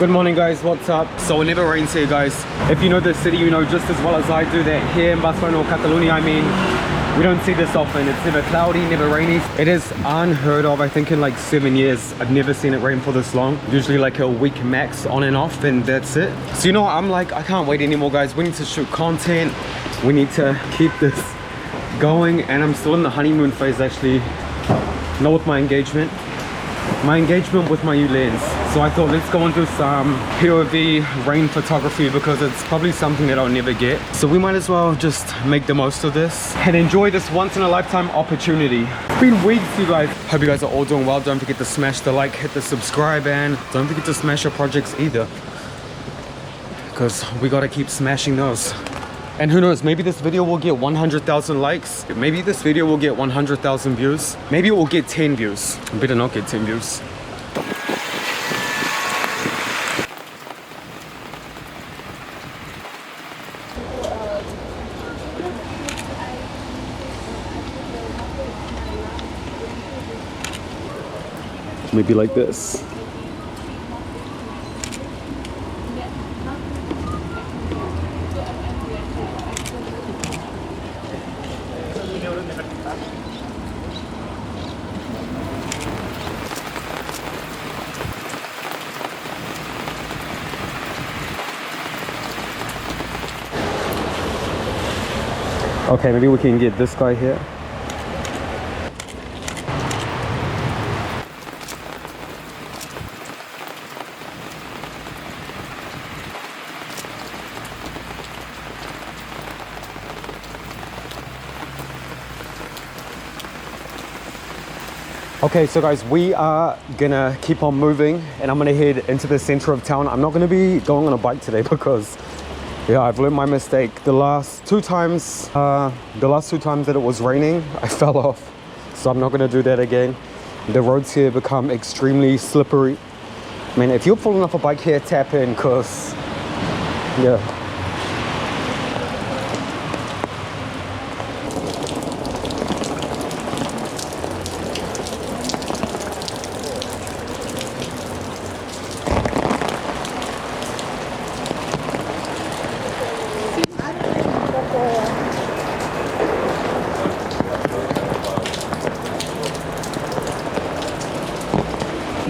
Good morning guys, what's up? So it never rains here guys. If you know the city, you know just as well as I do that here in Barcelona or Catalonia, I mean, we don't see this often. It's never cloudy, never rainy. It is unheard of. I think in like 7 years, I've never seen it rain for this long. Usually like a week max on and off, and that's it. So you know, I'm like, I can't wait anymore guys. We need to shoot content. We need to keep this going, and I'm still in the honeymoon phase actually. Not with my engagement. My engagement with my new lens. So I thought let's go and do some POV rain photography because it's probably something that I'll never get. So we might as well just make the most of this and enjoy this once in a lifetime opportunity. It's been weeks, you guys. Hope you guys are all doing well. Don't forget to smash the like, hit the subscribe, and don't forget to smash your projects either, because we gotta keep smashing those. And who knows, maybe this video will get 100,000 likes. Maybe this video will get 100,000 views. Maybe it will get 10 views. I better not get 10 views. Maybe like this. Okay, maybe we can get this guy here. Okay, so guys, we are gonna keep on moving and I'm gonna head into the center of town. I'm not gonna be going on a bike today because yeah, I've learned my mistake. The last two times that it was raining, I fell off. So I'm not gonna do that again. The roads here become extremely slippery. I mean, if you're falling off a bike here, tap in, cause yeah.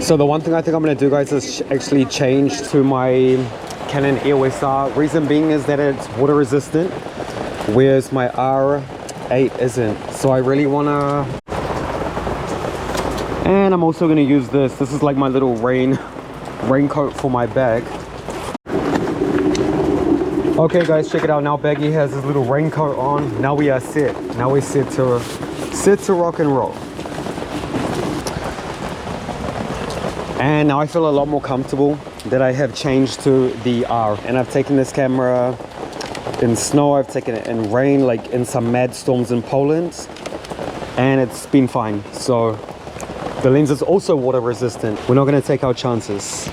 So the one thing I think I'm going to do guys is actually change to my Canon EOS R. Reason being is that it's water resistant, whereas my R8 isn't. So I really want to, and I'm also going to use this. This is like my little raincoat for my bag. Okay guys, check it out. Now Baggy has his little raincoat on. Now we are set. Now we're set to rock and roll. And now I feel a lot more comfortable that I have changed to the R. And I've taken this camera in snow, I've taken it in rain, like in some mad storms in Poland, and it's been fine. So the lens is also water resistant. We're not going to take our chances.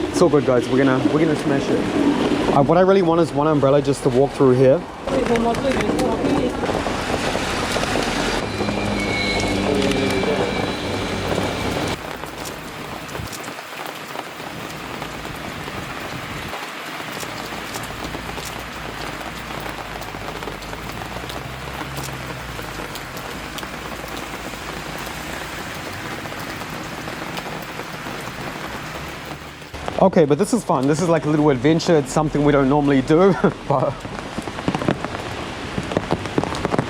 It's all good guys, we're gonna smash it. What I really want is one umbrella just to walk through here. Okay, but this is fun. This is like a little adventure. It's something we don't normally do, but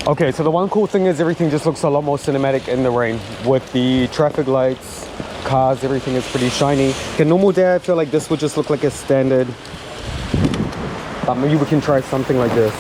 okay, so the one cool thing is everything just looks a lot more cinematic in the rain with the traffic lights, cars, everything is pretty shiny. Okay, normal day I feel like this would just look like a standard, but maybe we can try something like this.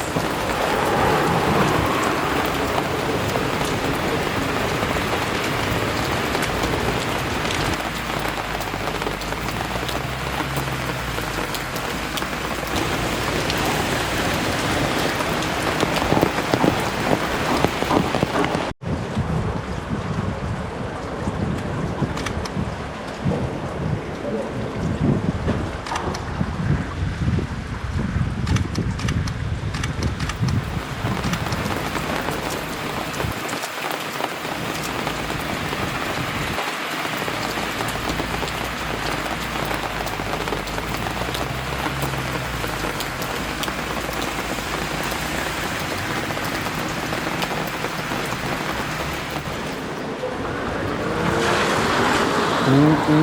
Okay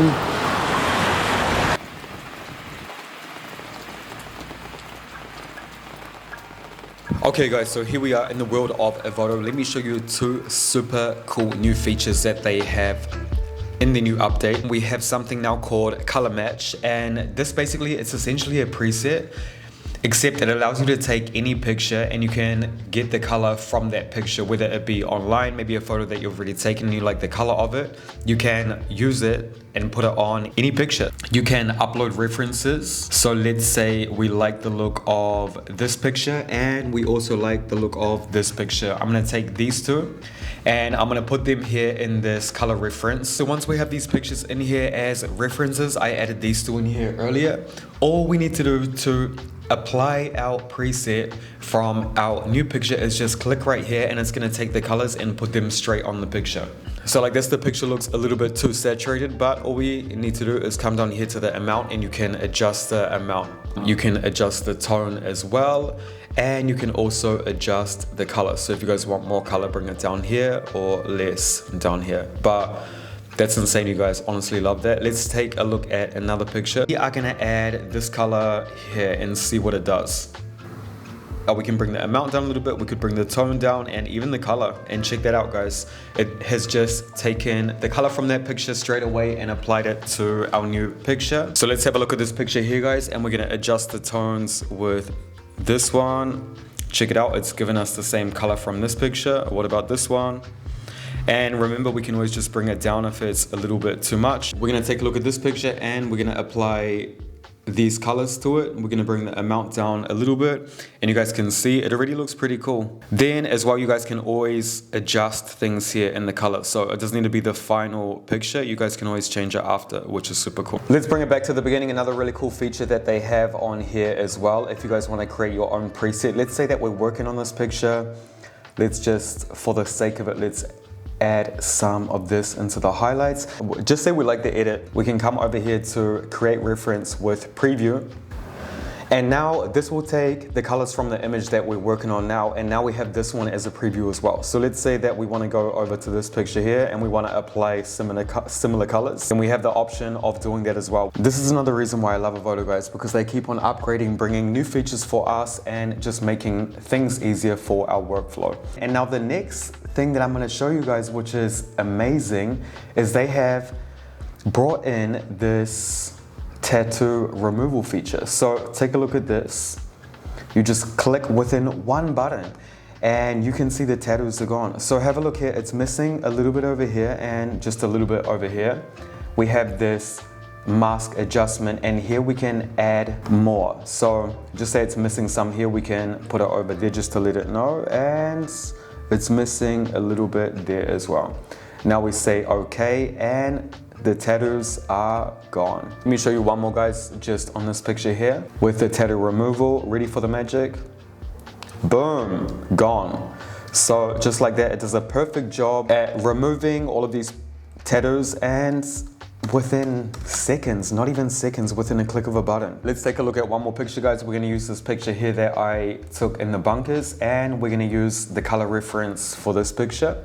guys, so here we are in the world of Evoto. Let me show you two super cool new features that they have in the new update. We have something now called color match, and this basically, it's essentially a preset, except it allows you to take any picture and you can get the color from that picture, whether it be online, maybe a photo that you've already taken and you like the color of it. You can use it and put it on any picture. You can upload references. So let's say we like the look of this picture and we also like the look of this picture. I'm gonna take these two and I'm gonna put them here in this color reference. So once we have these pictures in here as references, I added these two in here earlier. All we need to do to apply our preset from our new picture is just click right here, and it's going to take the colors and put them straight on the picture. So like this, the picture looks a little bit too saturated, but all we need to do is come down here to the amount and you can adjust the amount. You can adjust the tone as well, and you can also adjust the color. So if you guys want more color, bring it down here, or less down here. But that's insane, you guys. Honestly love that. Let's take a look at another picture. We are gonna add this color here and see what it does. We can bring the amount down a little bit, we could bring the tone down, and even the color. And check that out, guys. It has just taken the color from that picture straight away and applied it to our new picture. So let's have a look at this picture here, guys, and we're gonna adjust the tones with this one. Check it out, it's given us the same color from this picture. What about this one? And remember, we can always just bring it down if it's a little bit too much. We're gonna take a look at this picture and we're gonna apply these colors to it. We're gonna bring the amount down a little bit, and you guys can see it already looks pretty cool. Then as well, you guys can always adjust things here in the color. So it doesn't need to be the final picture. You guys can always change it after, which is super cool. Let's bring it back to the beginning. Another really cool feature that they have on here as well, if you guys wanna create your own preset. Let's say that we're working on this picture. Let's just, for the sake of it, let's add some of this into the highlights. Just say we like the edit, we can come over here to create reference with preview, and now this will take the colors from the image that we're working on now, and now we have this one as a preview as well. So let's say that we want to go over to this picture here and we want to apply similar colors, and we have the option of doing that as well. This is another reason why I love Evoto, guys, because they keep on upgrading, bringing new features for us and just making things easier for our workflow. And now the next thing that I'm going to show you guys, which is amazing, is they have brought in this tattoo removal feature. So take a look at this. You just click within one button and you can see the tattoos are gone. So have a look here. It's missing a little bit over here and just a little bit over here. We have this mask adjustment, and here we can add more. So just say it's missing some here, we can put it over there just to let it know, and it's missing a little bit there as well. Now we say okay, and the tattoos are gone. Let me show you one more, guys, just on this picture here with the tattoo removal. Ready for the magic? Boom, gone. So just like that, it does a perfect job at removing all of these tattoos, and within seconds, not even seconds, within a click of a button. Let's take a look at one more picture, guys. We're gonna use this picture here that I took in the bunkers, and we're gonna use the color reference for this picture.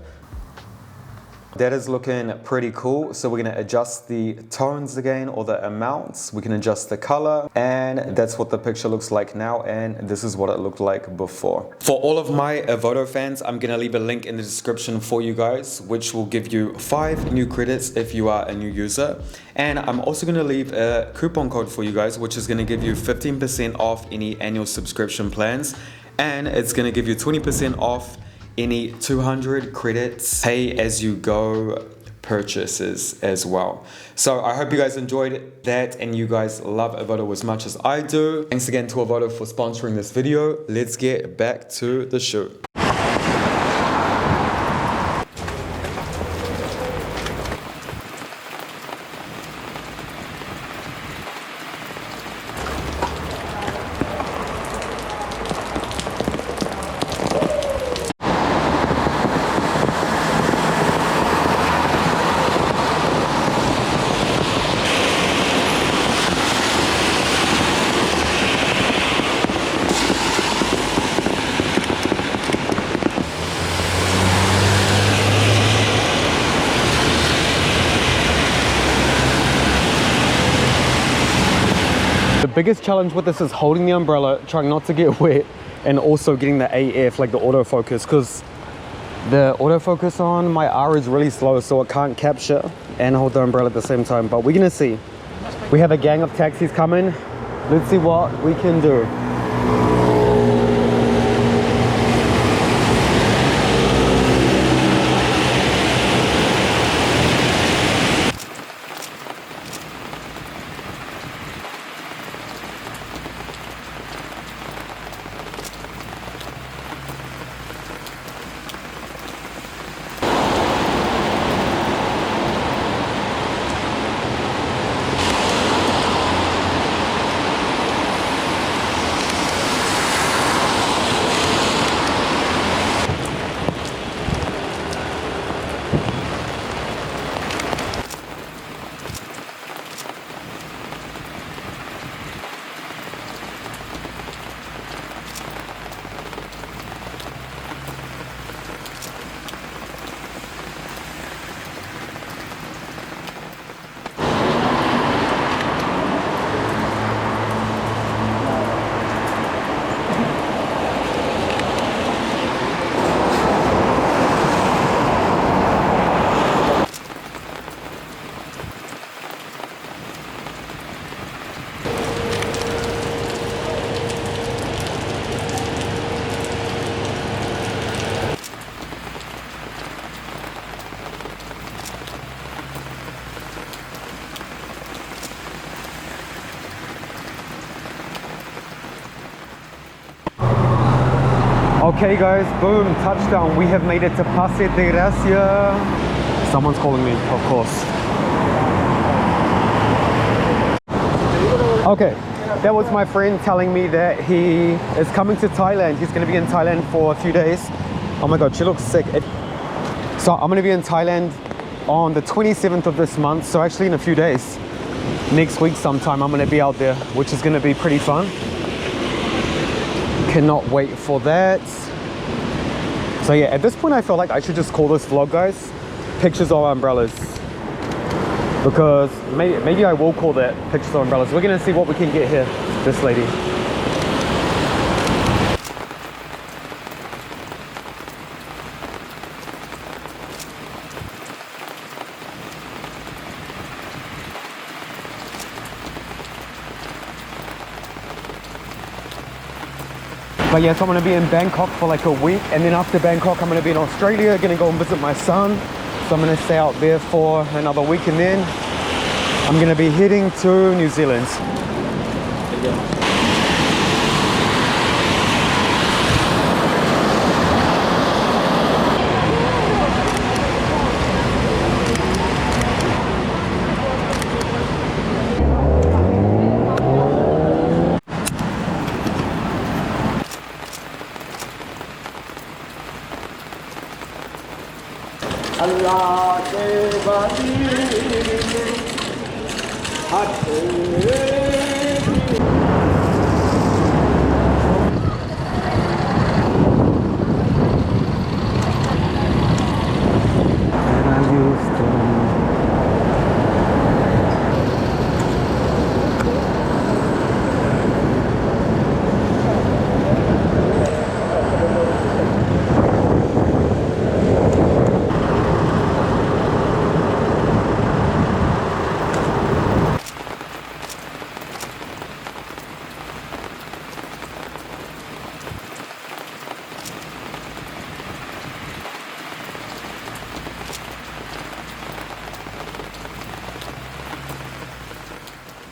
That is looking pretty cool. So we're gonna adjust the tones again, or the amounts. We can adjust the color, and that's what the picture looks like now, and this is what it looked like before. For all of my Evoto fans, I'm gonna leave a link in the description for you guys, which will give you 5 new credits if you are a new user. And I'm also gonna leave a coupon code for you guys, which is gonna give you 15% off any annual subscription plans, and it's gonna give you 20% off any 200 credits pay as you go purchases as well. So I hope you guys enjoyed that and you guys love Evoto as much as I do. Thanks again to Evoto for sponsoring this video. Let's get back to the show. biggest challenge with this is holding the umbrella, trying not to get wet, and also getting the AF, like the autofocus, because the autofocus on my R is really slow, so it can't capture and hold the umbrella at the same time. But we're gonna see. We have a gang of taxis coming. Let's see what we can do. Okay guys, boom, touchdown. We have made it to Passe de Gracia. Someone's calling me, of course. Okay, that was my friend telling me that he is coming to Thailand. He's gonna be in Thailand for a few days. Oh my God, she looks sick. So I'm gonna be in Thailand on the 27th of this month. So actually in a few days, next week sometime, I'm gonna be out there, which is gonna be pretty fun. Cannot wait for that. So yeah, at this point I feel like I should just call this vlog, guys, pictures of umbrellas, because maybe I will call that pictures of umbrellas. We're gonna see what we can get here. This lady. But yes, I'm gonna be in Bangkok for like a week, and then after Bangkok, I'm gonna be in Australia, gonna go and visit my son. So I'm gonna stay out there for another week, and then I'm gonna be heading to New Zealand. Allah ke badi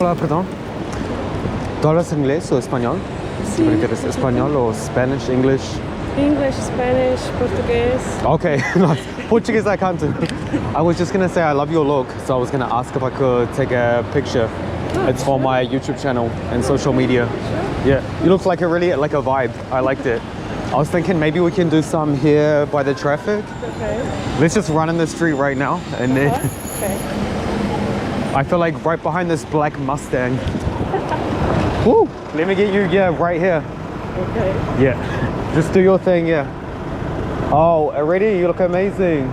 Hola, perdón. ¿Tú hablas inglés o español? Sí. ¿Eres español o Spanish, English? English, Spanish, Portuguese. Okay, nice. Portuguese I can't do. I was just gonna say I love your look, so I was gonna ask if I could take a picture. It's for my YouTube channel and social media. Yeah, you look like a vibe. I liked it. I was thinking maybe we can do some here by the traffic. Okay. Let's just run in the street right now, and then Okay. I feel like right behind this black Mustang. Woo! Let me get you, yeah, right here. Okay. Yeah, just do your thing, yeah. Oh, already you look amazing.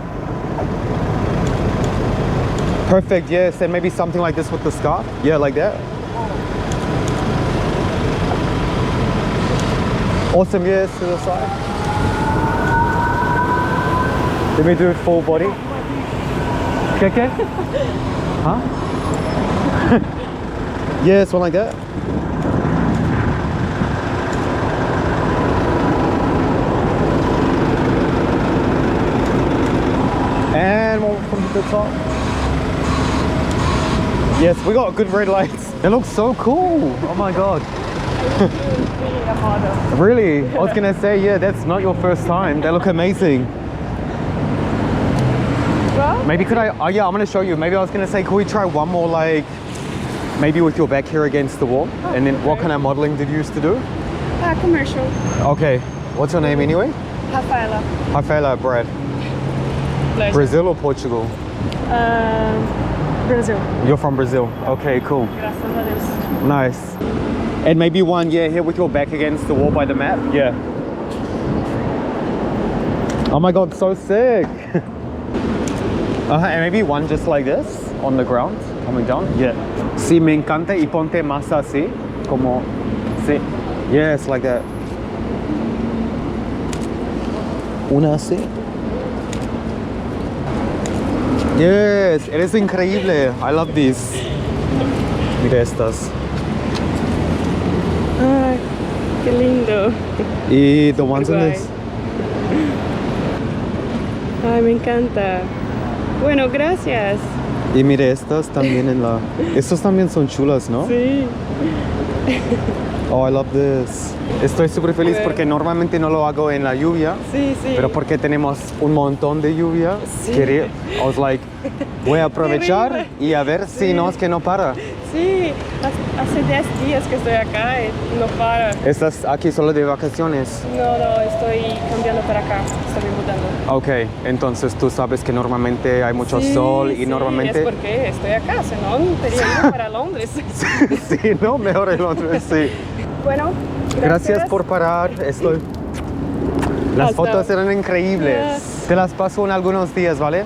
Perfect, yes, and maybe something like this with the scarf. Yeah, like that. Awesome, yes, to the side. Let me do full body. Okay? Huh? Yes, one like that. And one from the top. Yes, we got good red lights. It looks so cool. Oh my god. Really? I was gonna say, yeah, that's not your first time. They look amazing. Well, Maybe could I, oh yeah, I'm gonna show you. Maybe I was gonna say, could we try one more, like, maybe with your back here against the wall? And then what kind of modeling did you used to do? commercial. Okay, what's your name anyway? Rafaela. Rafaela, Brad. Pleasure. Brazil or Portugal? Brazil. You're from Brazil. Okay, cool. Graças a Deus. Nice. And maybe one, yeah, here with your back against the wall by the map. Yeah. Oh my god, so sick. And maybe one just like this on the ground, coming down. Yeah. Sí, me encanta y ponte más así, como, sí. Yes, like that. Una así. Yes, eres increíble. I love these. Mira estas. Ay, qué lindo. Y the ones in Guay. this. Ay, me encanta. Bueno, gracias. Y mire estas también en la... Estos también son chulas, ¿no? Sí. Oh, I love this. Estoy súper feliz porque normalmente no lo hago en la lluvia. Sí, sí. Pero porque tenemos un montón de lluvia, Sí. quería, I was like, voy a aprovechar Terrible. y a ver si no es que no para. Sí, hace 10 días que estoy acá y no para. ¿Estás aquí solo de vacaciones? No, no, estoy cambiando para acá, estoy mudando. Ok, entonces tú sabes que normalmente hay mucho Sí, sol y sí, normalmente... es porque estoy acá, si no, tería ido para Londres. Sí, no, mejor en Londres, sí. Bueno, Gracias por parar, estoy... Las Hasta- fotos eran increíbles. Yes. Te las paso en algunos días, ¿vale?